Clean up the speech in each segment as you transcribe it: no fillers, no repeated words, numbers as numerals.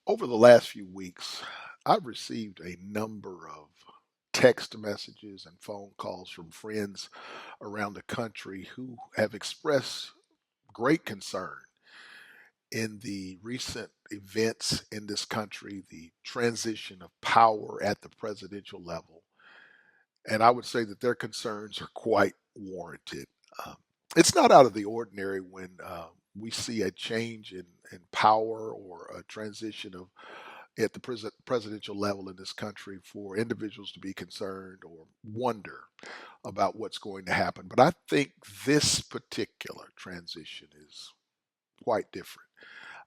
Over the last few weeks, I've received a number of text messages and phone calls from friends around the country who have expressed great concern in the recent events in this country, the transition of power at the presidential level. And I would say that their concerns are quite warranted. Um, it's not out of the ordinary when we see a change in power or a transition of at the presidential level in this country for individuals to be concerned or wonder about what's going to happen. But I think this particular transition is quite different.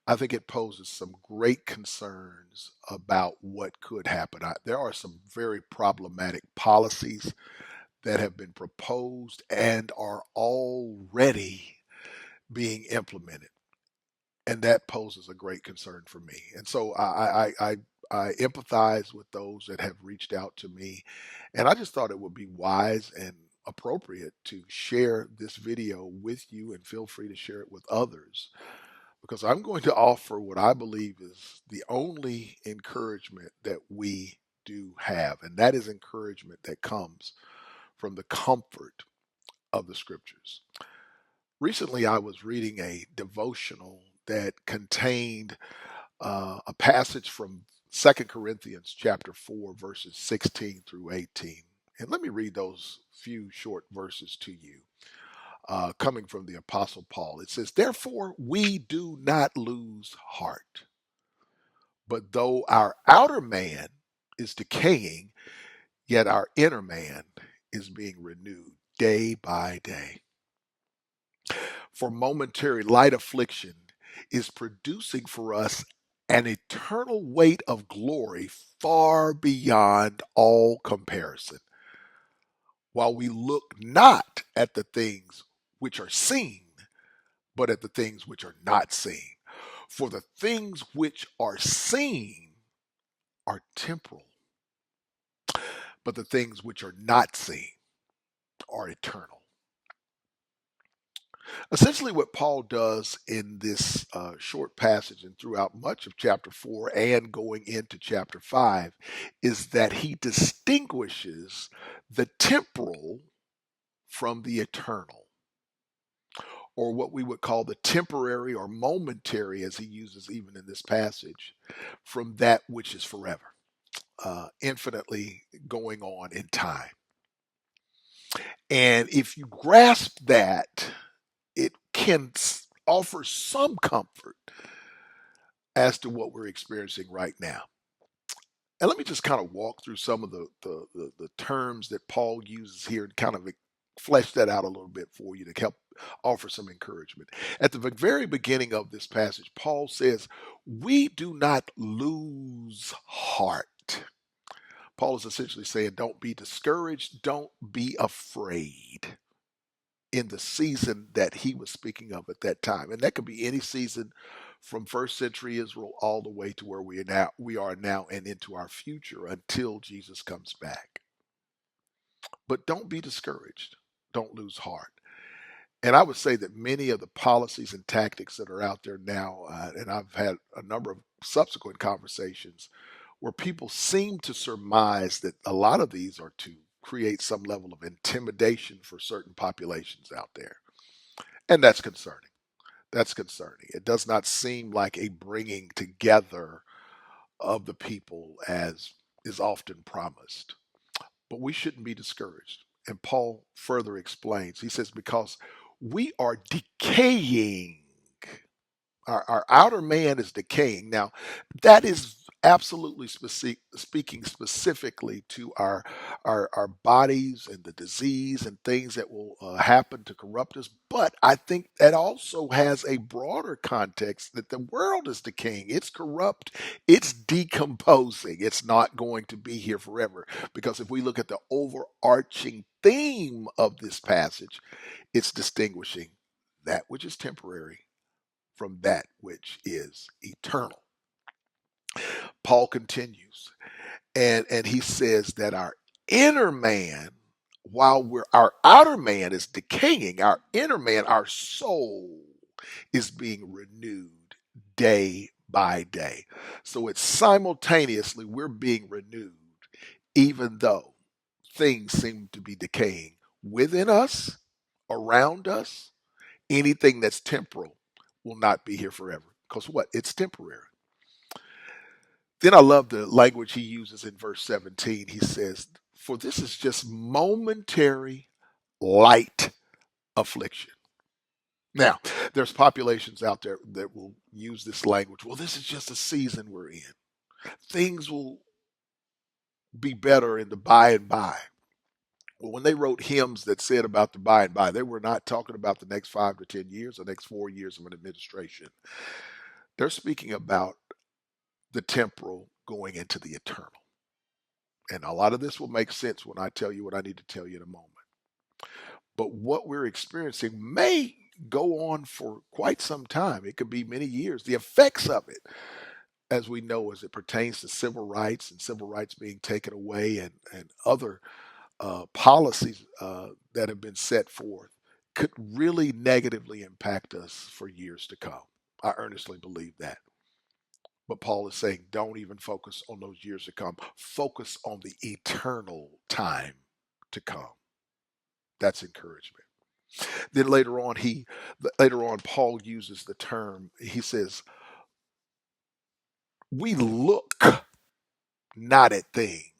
I think it poses some great concerns about what could happen. There are some very problematic policies that have been proposed and are already being implemented, and that poses a great concern for me. And so I empathize with those that have reached out to me, and I just thought it would be wise and appropriate to share this video with you, and feel free to share it with others, because I'm going to offer what I believe is the only encouragement that we do have, and that is encouragement that comes from the comfort of the scriptures. Recently, I was reading a devotional that contained a passage from Second Corinthians chapter 4, verses 16 through 18. And let me read those few short verses to you, coming from the Apostle Paul. It says, "Therefore, we do not lose heart, but though our outer man is decaying, yet our inner man is being renewed day by day. For momentary light affliction is producing for us an eternal weight of glory far beyond all comparison, while we look not at the things which are seen, but at the things which are not seen. For the things which are seen are temporal, but the things which are not seen are eternal." Essentially, what Paul does in this short passage and throughout much of chapter 4 and going into chapter 5 is that he distinguishes the temporal from the eternal, or what we would call the temporary or momentary, as he uses even in this passage, from that which is forever, infinitely going on in time. And if you grasp that, it can offer some comfort as to what we're experiencing right now. And let me just kind of walk through some of the terms that Paul uses here and kind of flesh that out a little bit for you to help offer some encouragement. At the very beginning of this passage, Paul says, "We do not lose heart." Paul is essentially saying, don't be discouraged, don't be afraid, in the season that he was speaking of at that time. And that could be any season from first century Israel all the way to where we are now and into our future until Jesus comes back. But don't be discouraged. Don't lose heart. And I would say that many of the policies and tactics that are out there now, and I've had a number of subsequent conversations where people seem to surmise that a lot of these are to create some level of intimidation for certain populations out there. And that's concerning. That's concerning. It does not seem like a bringing together of the people as is often promised. But we shouldn't be discouraged. And Paul further explains. He says, because we are decaying. Our outer man is decaying. Now, that is absolutely speaking specifically to our bodies and the disease and things that will happen to corrupt us. But I think that also has a broader context that the world is decaying. It's corrupt. It's decomposing. It's not going to be here forever. Because if we look at the overarching theme of this passage, it's distinguishing that which is temporary from that which is eternal. Paul continues, and he says that our inner man, while our outer man is decaying, our inner man, our soul, is being renewed day by day. So it's simultaneously we're being renewed, even though things seem to be decaying within us, around us. Anything that's temporal will not be here forever. Because what? It's temporary. Then I love the language he uses in verse 17. He says, "For this is just momentary, light affliction." Now, there's populations out there that will use this language. Well, this is just a season we're in. Things will be better in the by and by. Well, when they wrote hymns that said about the by and by, they were not talking about the next 5 to 10 years or next 4 years of an administration. They're speaking about the temporal going into the eternal. And a lot of this will make sense when I tell you what I need to tell you in a moment. But what we're experiencing may go on for quite some time. It could be many years. The effects of it, as we know, as it pertains to civil rights and civil rights being taken away and other policies that have been set forth, could really negatively impact us for years to come. I earnestly believe that. But Paul is saying, don't even focus on those years to come. Focus on the eternal time to come. That's encouragement. Then later on, Paul uses the term. He says, "We look not at things.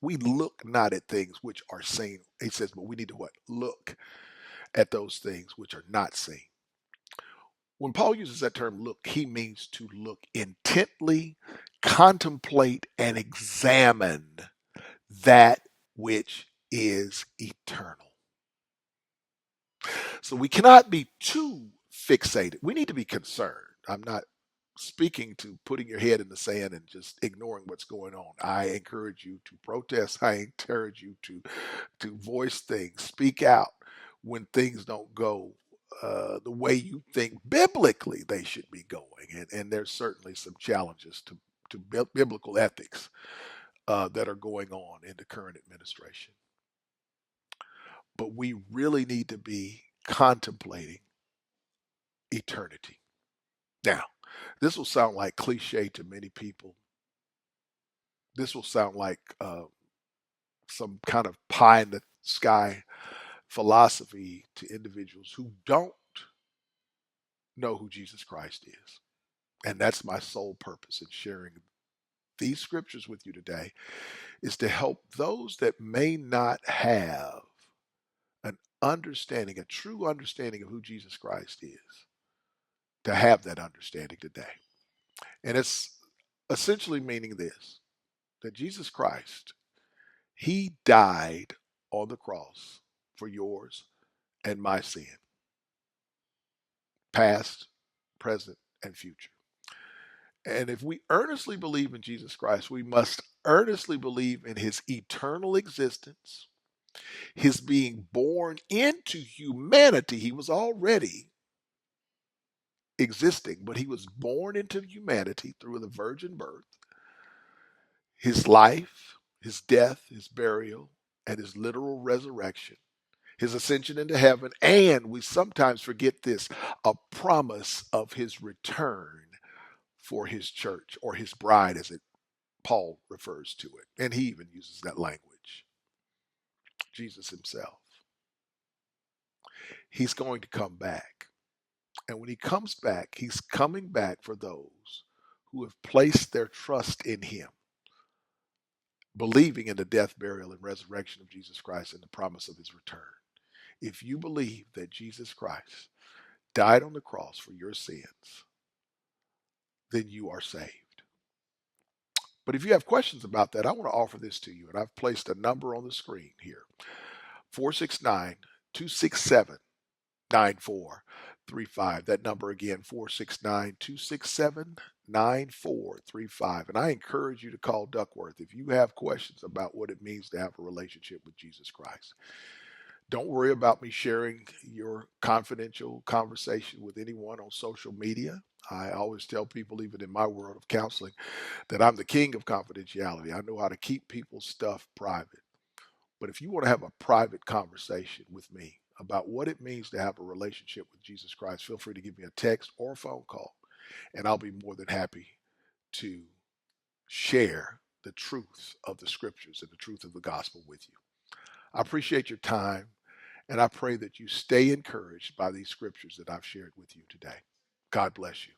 We look not at things which are seen." He says, "But we need to what? Look at those things which are not seen." When Paul uses that term "look," he means to look intently, contemplate, and examine that which is eternal. So we cannot be too fixated. We need to be concerned. I'm not speaking to putting your head in the sand and just ignoring what's going on. I encourage you to protest. I encourage you to voice things, speak out when things don't go the way you think biblically they should be going. And there's certainly some challenges to biblical ethics that are going on in the current administration. But we really need to be contemplating eternity. Now, this will sound like cliche to many people. This will sound like some kind of pie in the sky philosophy to individuals who don't know who Jesus Christ is. And that's my sole purpose in sharing these scriptures with you today, is to help those that may not have an understanding, a true understanding of who Jesus Christ is, to have that understanding today. And it's essentially meaning this, that Jesus Christ, he died on the cross for yours and my sin, past, present, and future. And if we earnestly believe in Jesus Christ, we must earnestly believe in his eternal existence, his being born into humanity. He was already existing, but he was born into humanity through the virgin birth, his life, his death, his burial, and his literal resurrection, his ascension into heaven, and we sometimes forget this, a promise of his return for his church or his bride, as it Paul refers to it. And he even uses that language. Jesus himself. He's going to come back. And when he comes back, he's coming back for those who have placed their trust in him, believing in the death, burial, and resurrection of Jesus Christ and the promise of his return. If you believe that Jesus Christ died on the cross for your sins, then you are saved. But if you have questions about that, I want to offer this to you. And I've placed a number on the screen here, 469 267 9435. That number again, 469 267 9435. And I encourage you to call Duckworth if you have questions about what it means to have a relationship with Jesus Christ. Don't worry about me sharing your confidential conversation with anyone on social media. I always tell people, even in my world of counseling, that I'm the king of confidentiality. I know how to keep people's stuff private. But if you want to have a private conversation with me about what it means to have a relationship with Jesus Christ, feel free to give me a text or a phone call. and I'll be more than happy to share the truth of the scriptures and the truth of the gospel with you. I appreciate your time, and I pray that you stay encouraged by these scriptures that I've shared with you today. God bless you.